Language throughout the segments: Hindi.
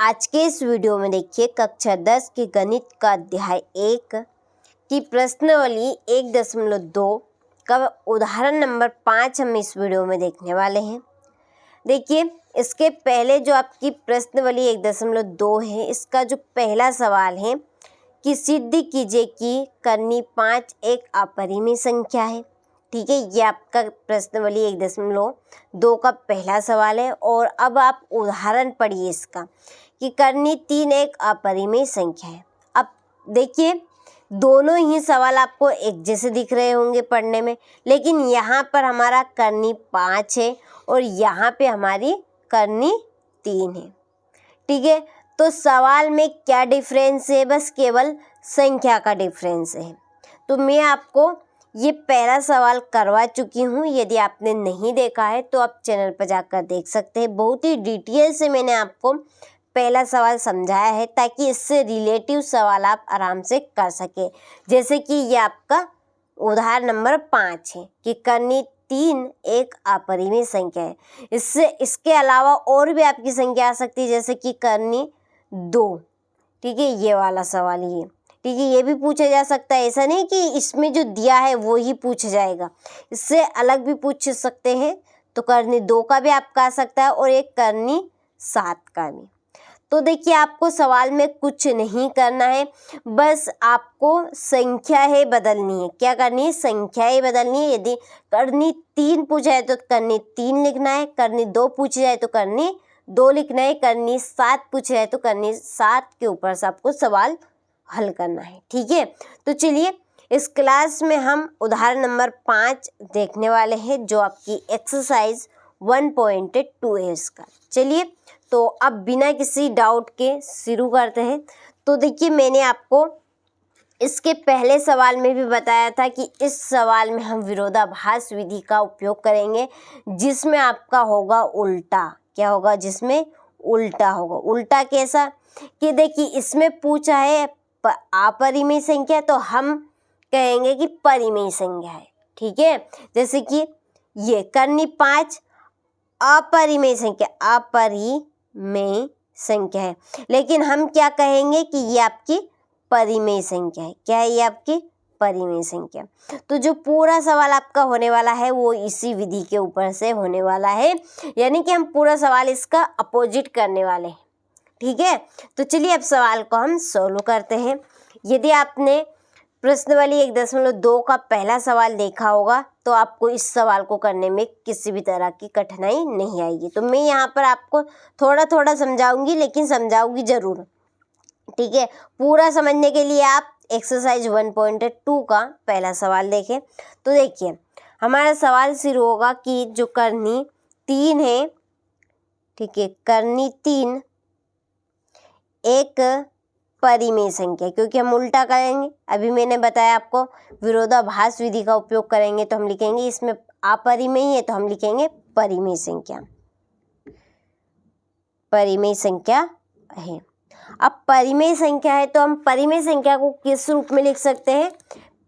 आज के इस वीडियो में देखिए कक्षा 10 के गणित का अध्याय 1 की प्रश्नावली 1.2 का उदाहरण नंबर 5 हम इस वीडियो में देखने वाले हैं। देखिए इसके पहले जो आपकी प्रश्नावली 1.2 है, इसका जो पहला सवाल है कि सिद्ध कीजिए कि कर्णी 5 एक अपरिमेय संख्या है। ठीक है, ये आपका प्रश्नावली 1.2 का पहला सवाल है। और अब आप उदाहरण पढ़िए इसका कि कर्णी 3 एक अपरिमेय संख्या है। अब देखिए दोनों ही सवाल आपको एक जैसे दिख रहे होंगे पढ़ने में, लेकिन यहाँ पर हमारा कर्णी 5 है और यहाँ पे हमारी कर्णी 3 है। ठीक है, तो सवाल में क्या डिफरेंस है? बस केवल संख्या का डिफरेंस है। तो मैं आपको ये पहला सवाल करवा चुकी हूँ। यदि आपने नहीं देखा है तो आप चैनल पर जाकर देख सकते हैं। बहुत ही डिटेल से मैंने आपको पहला सवाल समझाया है ताकि इससे रिलेटिव सवाल आप आराम से कर सके। जैसे कि ये आपका उदाहरण नंबर 5 है कि कर्णी 3 एक अपरिमेय संख्या है। इसके अलावा और भी आपकी संख्या आ सकती है, जैसे कि कर्णी 2। ठीक है, ये वाला सवाल ये ठीक है, ये भी पूछा जा सकता है। ऐसा नहीं कि इसमें जो दिया है वो ही पूछा जाएगा, इससे अलग भी पूछ सकते हैं। तो कर्णी 2 का भी आपका आ सकता है और एक कर्णी 7 का भी। तो देखिए आपको सवाल में कुछ नहीं करना है, बस आपको संख्याएं बदलनी है। क्या करनी है? संख्याएं बदलनी है। यदि कर्णी 3 पूछा है तो कर्णी 3 लिखना है, कर्णी 2 पूछा जाए तो कर्णी 2 लिखना है, कर्णी 7 पूछा जाए तो कर्णी 7 के ऊपर से आपको सवाल हल करना है। ठीक है, तो चलिए इस क्लास में हम उदाहरण नंबर 5 देखने वाले हैं, जो आपकी एक्सरसाइज 1.2 है इसका। चलिए तो अब बिना किसी डाउट के शुरू करते हैं। तो देखिए मैंने आपको इसके पहले सवाल में भी बताया था कि इस सवाल में हम विरोधाभास विधि का उपयोग करेंगे, जिसमें आपका होगा उल्टा। क्या होगा? जिसमें उल्टा होगा। उल्टा कैसा? कि देखिए इसमें पूछा है अपरिमेय संख्या, तो हम कहेंगे कि परिमेय संख्या है। ठीक है, जैसे कि ये कर्णी 5 अपरिमेय संख्या, अपरिमेय संख्या है, लेकिन हम क्या कहेंगे कि ये आपकी परिमेय संख्या है। क्या है? ये आपकी परिमेय संख्या। तो जो पूरा सवाल आपका होने वाला है वो इसी विधि के ऊपर से होने वाला है, यानी कि हम पूरा सवाल इसका अपोजिट करने वाले हैं। ठीक है, तो चलिए अब सवाल को हम सोल्व करते हैं। यदि आपने प्रश्नावली 1.2 का पहला सवाल देखा होगा तो आपको इस सवाल को करने में किसी भी तरह की कठिनाई नहीं आएगी। तो मैं यहाँ पर आपको थोड़ा थोड़ा समझाऊंगी, लेकिन समझाऊंगी जरूर। ठीक है, पूरा समझने के लिए आप एक्सरसाइज 1.2 का पहला सवाल देखें। तो देखिए हमारा सवाल शुरू होगा कि जो कर्णी 3 है, ठीक है, कर्णी 3 एक परिमेय संख्या, क्योंकि हम उल्टा करेंगे। अभी मैंने बताया आपको विरोधाभास विधि का उपयोग करेंगे, तो हम लिखेंगे इसमें अपरिमेय है तो हम लिखेंगे परिमेय संख्या। परिमेय संख्या है। अब परिमेय संख्या है तो हम परिमेय संख्या को किस रूप में लिख सकते हैं?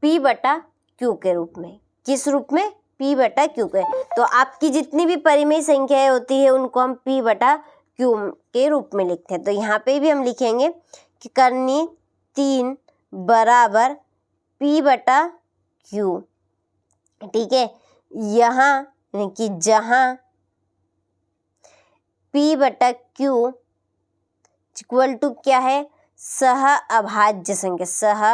P/Q के रूप में। किस रूप में? P/Q के। तो आपकी जितनी भी परिमेय संख्याएं होती है उनको हम P/Q के रूप में लिखते हैं। तो यहाँ पे भी हम लिखेंगे कि कर्णी 3 बराबर P/Q। ठीक है, यहाँ कि जहाँ P/Q इक्वल टू क्या है? सह अभाज्य संख्या। सह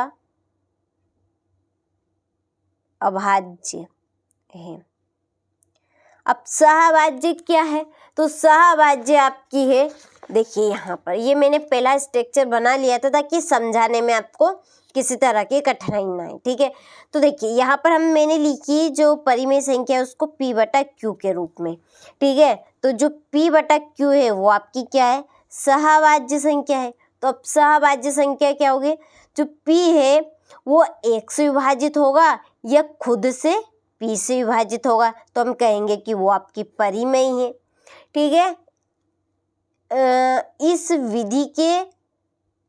अभाज्य है। अब सहअभाज्य क्या है? तो सहअभाज्य आपकी है, देखिए यहाँ पर ये मैंने पहला स्ट्रक्चर बना लिया था ताकि समझाने में आपको किसी तरह की कठिनाई ना आए। ठीक है, तो देखिए यहाँ पर मैंने लिखी जो परिमेय संख्या है उसको P/Q के रूप में। ठीक है, तो जो P/Q है वो आपकी क्या है? सहअभाज्य संख्या है। तो अब सहअभाज्य संख्या क्या होगी? जो P है वो 1 से विभाजित होगा या खुद से P से विभाजित होगा, तो हम कहेंगे कि वो आपकी परिमेय है। ठीक है, इस विधि के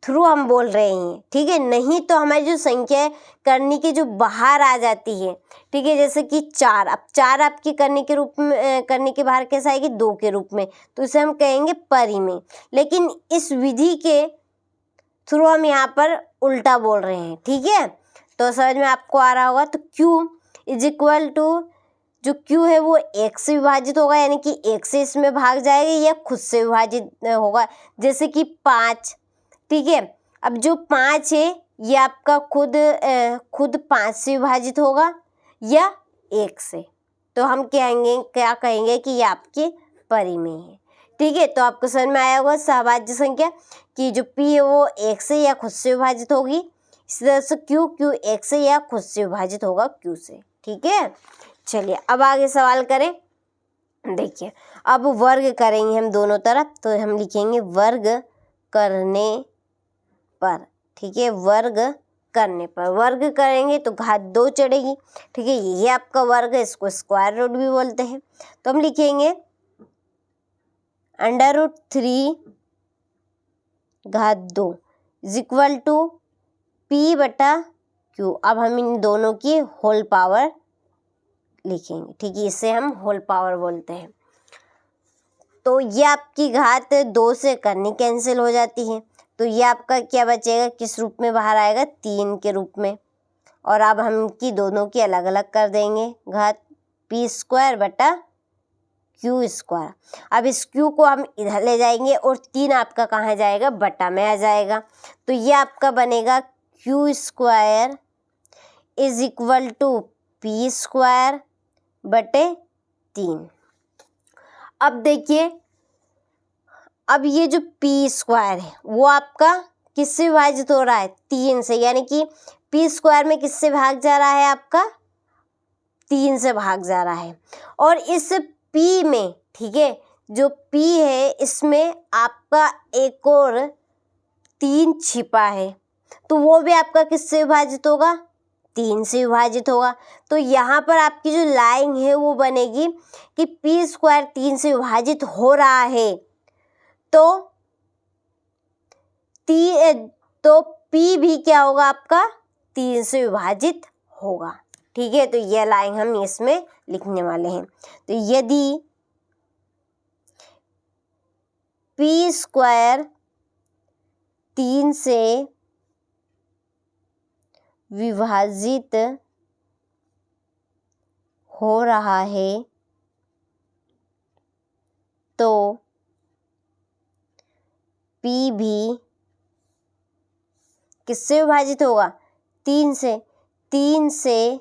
थ्रू हम बोल रहे हैं, ठीक है। नहीं तो हमारी जो संख्या है करनी के जो बाहर आ जाती है, ठीक है, जैसे कि 4। अब 4 आपकी करनी के रूप में, करनी के बाहर कैसे आएगी, 2 के रूप में, तो इसे हम कहेंगे परिमेय। लेकिन इस विधि के थ्रू हम यहाँ पर उल्टा बोल रहे हैं, ठीक है। तो समझ में आपको आ रहा होगा। तो Q इज इक्वल टू, जो Q है वो 1 से विभाजित होगा, यानी कि 1 से इसमें भाग जाएगा या खुद से विभाजित होगा, जैसे कि 5, ठीक है। अब जो 5 है ये आपका खुद 5 से विभाजित होगा या 1 से, तो हम क्या कहेंगे कि ये आपके परिमेय है, ठीक है। तो आपको समझ में आया होगा सहभाज्य संख्या कि जो P है वो 1 से या खुद से विभाजित होगी, इसी तरह से Q 1 से या खुद से विभाजित होगा Q से, ठीक है। चलिए अब आगे सवाल करें। देखिए अब वर्ग करेंगे हम दोनों तरफ, तो हम लिखेंगे वर्ग करने पर, ठीक है। वर्ग करने पर, वर्ग करेंगे तो घात 2 चढ़ेगी, ठीक है। ये आपका वर्ग है, इसको स्क्वायर रूट भी बोलते हैं। तो हम लिखेंगे √3 घात 2 इज इक्वल टू P/Q। अब हम इन दोनों की होल पावर लिखेंगे, ठीक है। इसे हम होल पावर बोलते हैं। तो ये आपकी घात 2 से करनी कैंसिल हो जाती है, तो ये आपका क्या बचेगा, किस रूप में बाहर आएगा, 3 के रूप में। और अब हम इनकी दोनों की अलग अलग कर देंगे, घात P²/Q²। अब इस Q को हम इधर ले जाएंगे और 3 आपका कहाँ जाएगा, बटा में आ जाएगा। तो ये आपका बनेगा Q² is equal to P²/3। अब देखिए, अब ये जो P² है वो आपका किससे विभाजित हो रहा है, 3 से, यानी कि P² में किससे भाग जा रहा है, आपका 3 से भाग जा रहा है। और इस P में, ठीक है, जो P है इसमें आपका एक और 3 छिपा है, तो वो भी आपका किससे विभाजित होगा, 3 से विभाजित होगा। तो यहाँ पर आपकी जो लाइन है वो बनेगी कि P² 3 से विभाजित हो रहा है, तो P भी क्या होगा, आपका 3 से विभाजित होगा, ठीक है। तो यह लाइन हम इसमें लिखने वाले हैं। तो यदि P² 3 से विभाजित हो रहा है तो P भी किससे विभाजित होगा, 3 से, 3 से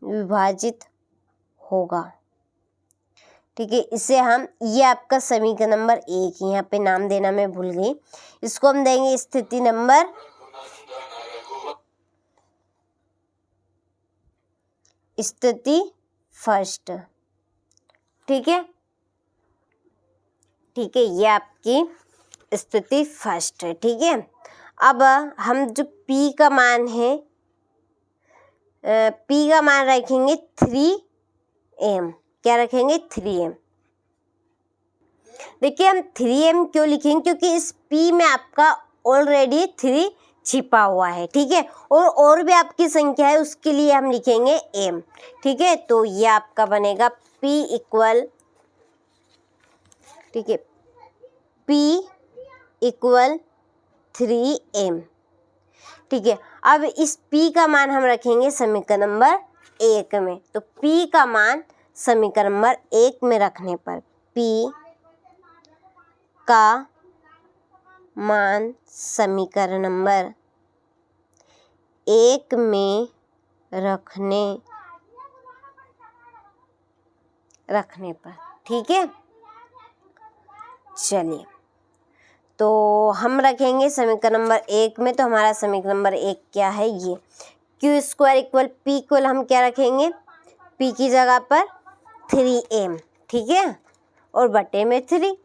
विभाजित होगा, ठीक है। इसे हम, ये आपका समीकरण नंबर 1, यहाँ पे नाम देना मैं भूल गई, इसको हम देंगे स्थिति नंबर फर्स्ट, ठीक है, ठीक है। ये आपकी स्थिति फर्स्ट है, ठीक है। अब हम जो P का मान है, P का मान रखेंगे 3m। क्या रखेंगे, 3m। देखिए हम 3m क्यों लिखेंगे, क्योंकि इस P में आपका ऑलरेडी 3 छिपा हुआ है, ठीक है। और भी आपकी संख्या है, उसके लिए हम लिखेंगे m, ठीक है। तो ये आपका बनेगा P इक्वल, ठीक है, P इक्वल 3m, ठीक है। अब इस P का मान हम रखेंगे समीकरण नंबर 1 में। तो P का मान समीकरण नंबर 1 में रखने पर, P का मान समीकरण नंबर 1 में रखने पर, ठीक है। चलिए, तो हम रखेंगे समीकरण नंबर 1 में, तो हमारा समीकरण नंबर 1 क्या है, ये Q² इक्वल P इक्वल हम क्या रखेंगे, P की जगह पर 3m, ठीक है, और बटे में 3।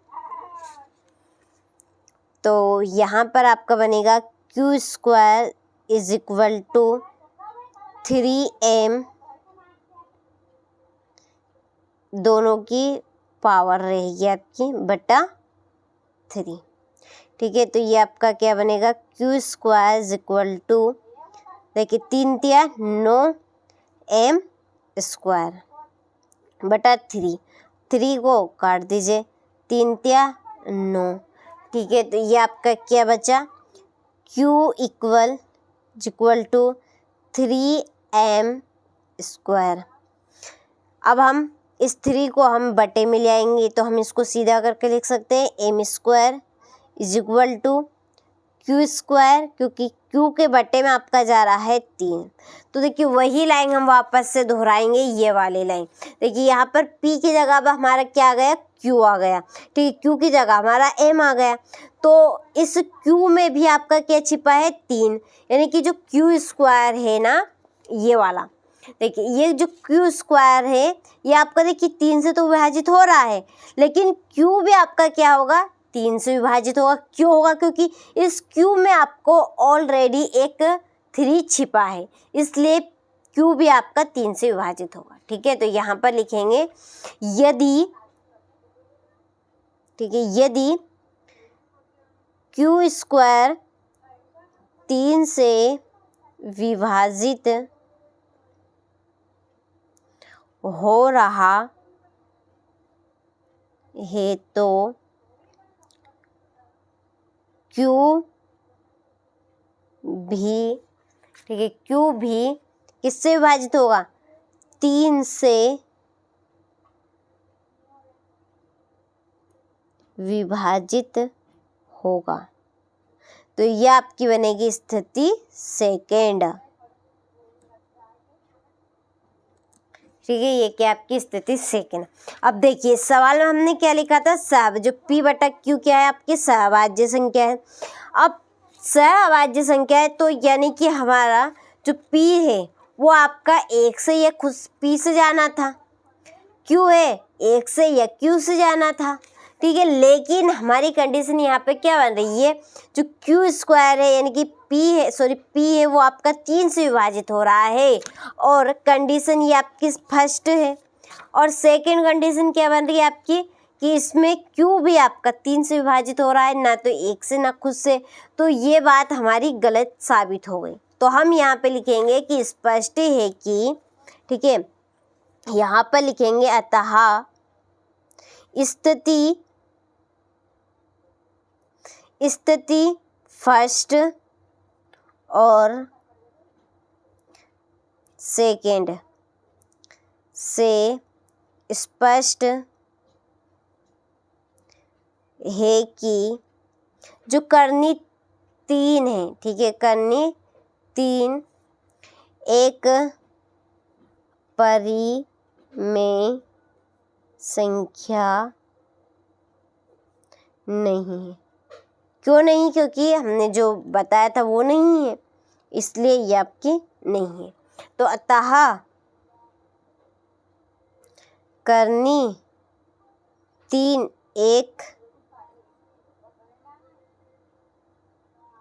तो यहाँ पर आपका बनेगा Q² is equal to 3m, दोनों की पावर रहेगी आपकी बटा 3। ठीक है, तो ये आपका क्या बनेगा, q square is equal to, देखिए 3 तिया 9 एम स्क्वायर बटा 3 को काट दीजिए, 3 तिया 9। ठीक है, तो ये आपका क्या बचा, Q equal to 3m square. अब हम इस 3 को हम बटे में ले आएंगे, तो हम इसको सीधा करके लिख सकते हैं m square is equal to Q square, क्योंकि Q के बटे में आपका जा रहा है 3। तो देखिए वही लाइन हम वापस से दोहराएंगे, ये वाली लाइन। देखिए यहाँ पर P की जगह अब हमारा क्या आ गया, Q आ गया। ठीक है, Q की जगह हमारा M आ गया। तो इस Q में भी आपका क्या छिपा है, 3, यानी कि जो Q स्क्वायर है ना, ये वाला, देखिए ये जो Q स्क्वायर है ये आपका देखिए 3 से तो विभाजित हो रहा है, लेकिन Q भी आपका क्या होगा, 3 से विभाजित होगा। क्यों होगा, क्योंकि इस Q में आपको ऑलरेडी एक 3 छिपा है, इसलिए Q भी आपका 3 से विभाजित होगा। ठीक है, तो यहाँ पर लिखेंगे यदि, ठीक है, यदि Q स्क्वायर 3 से विभाजित हो रहा है तो Q भी, ठीक है, Q भी किससे विभाजित होगा, 3 से विभाजित होगा। तो यह आपकी बनेगी स्थिति सेकेंड। ठीक है, ये क्या आपकी स्थिति सेकेंड। अब देखिए सवाल में हमने क्या लिखा था, सब जो P बटा Q क्या है, आपकी सहभाज्य संख्या है। अब सहभाज्य संख्या है तो यानी कि हमारा जो P है वो आपका 1 से या खुद P से जाना था, Q है 1 से या Q से जाना था। ठीक है, लेकिन हमारी कंडीशन यहाँ पे क्या बन रही है, जो Q स्क्वायर है यानी कि P है वो आपका 3 से विभाजित हो रहा है, और कंडीशन ये आपकी फर्स्ट है। और सेकंड कंडीशन क्या बन रही है आपकी, कि इसमें Q भी आपका 3 से विभाजित हो रहा है, ना तो 1 से ना खुद से। तो ये बात हमारी गलत साबित हो गई। तो हम यहाँ पे लिखेंगे कि स्पष्ट है कि, ठीक है, यहाँ पर लिखेंगे अतः स्थिति फर्स्ट और सेकेंड से स्पष्ट है कि जो करनी 3 है, ठीक है, करनी 3 एक परिमेय संख्या नहीं है। क्यों नहीं, क्योंकि हमने जो बताया था वो नहीं है, इसलिए ये आपकी नहीं है। तो अतः करनी 3 एक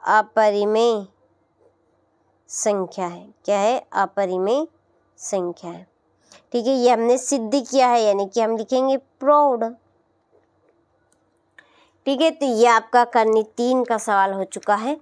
अपरिमेय संख्या है। क्या है, अपरिमेय संख्या है। ठीक है, ये हमने सिद्ध किया है, यानी कि हम लिखेंगे प्रूव्ड। ठीक है, तो ये आपका करनी 3 का सवाल हो चुका है।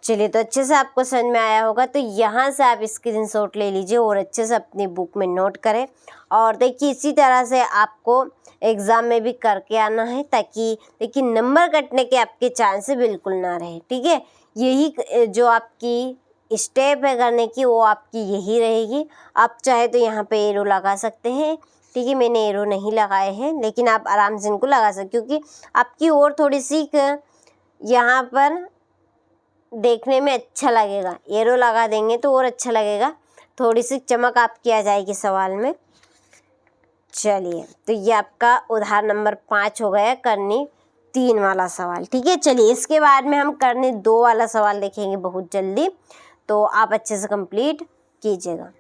चलिए, तो अच्छे से आपको समझ में आया होगा। तो यहाँ से आप स्क्रीनशॉट ले लीजिए और अच्छे से अपनी बुक में नोट करें। और देखिए इसी तरह से आपको एग्ज़ाम में भी करके आना है, ताकि देखिए नंबर कटने के आपके चांसेस बिल्कुल ना रहे। ठीक है, यही जो आपकी स्टेप है करने की वो आपकी यही रहेगी। आप चाहे तो यहाँ पे एरो लगा सकते हैं। ठीक है, मैंने एरो नहीं लगाए हैं, लेकिन आप आराम से इनको लगा सकते, क्योंकि आपकी और थोड़ी सी यहाँ पर देखने में अच्छा लगेगा। एरो लगा देंगे तो और अच्छा लगेगा, थोड़ी सी चमक आपकी आ जाएगी सवाल में। चलिए, तो ये आपका उदाहरण नंबर 5 हो गया, करनी 3 वाला सवाल। ठीक है, चलिए इसके बाद में हम करनी 2 वाला सवाल देखेंगे बहुत जल्दी, तो आप अच्छे से कंप्लीट कीजिएगा।